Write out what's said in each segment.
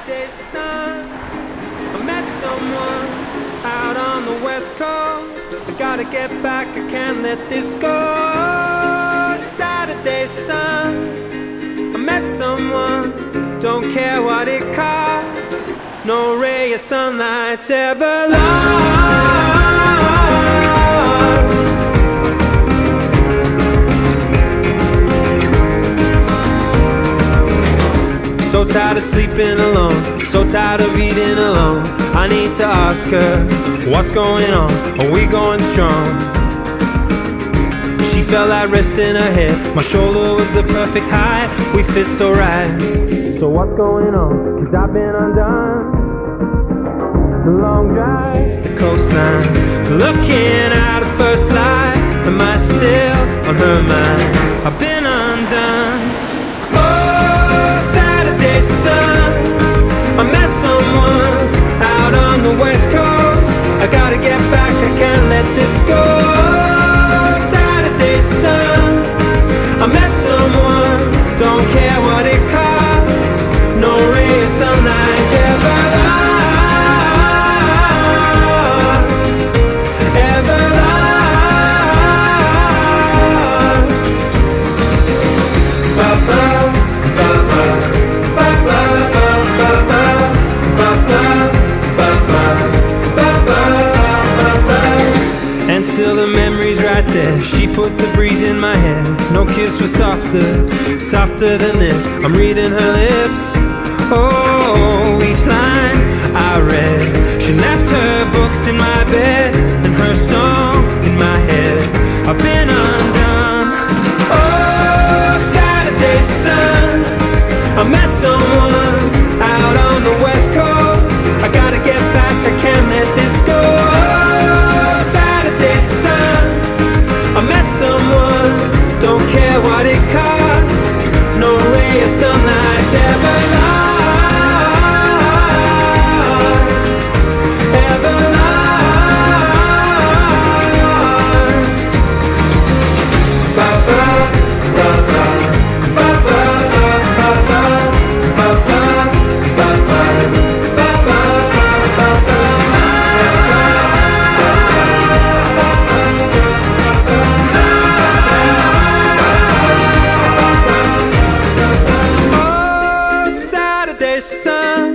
Saturday sun, I met someone out on the west coast. I gotta get back, I can't let this go. Saturday sun, I met someone, don't care what it costs. No ray of sunlight's ever lost. So tired of sleeping alone, so tired of eating alone. I need to ask her, what's going on? Are we going strong? She felt like resting her head. My shoulder was the perfect height. We fit so right. So what's going on? 'Cause I've been undone. The long drive, the coastline, looking at her first light. Am I still on her mind? I've been undone. Saturday sun, I met someone out on the west coast. I gotta get back, I can't let this go. Saturday sun, I met someone, don't care what it costs. No ray of sunlight's ever lost, ever lost. Ba-ba. And still the memory's right there. She put the breeze in my hair. No kiss was softer, softer than this. I'm reading her lips. Oh, each line I read. She left her books in my bed and her song in my head. I've been undone. Oh, Saturday sun, I met someone out on the west coast. I gotta get back, I can't let this go. Saturday sun, I met someone, don't care what it costs. No ray of sunlight's ever lost, ever lost. Ba-ba, ba-ba, ba-ba, ba-ba, ba-ba, ba-ba, ba-ba, ba-ba. Oh, Saturday sun,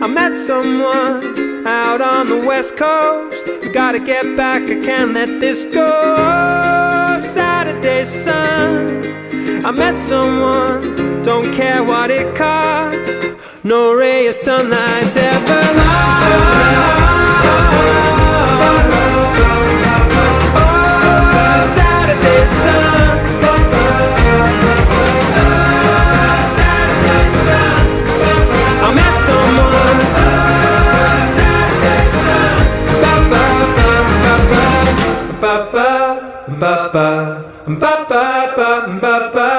I met someone out on the west coast. Gotta get back, I can't let this go. Saturday sun, I met someone, don't care what it costs. No ray of sunlight's ever lost. Oh, Saturday sun, Saturday sun, I met someone. Saturday sun, ba-ba, ba-ba, ba-ba, ba-ba, ba-ba, ba-ba, ba-ba.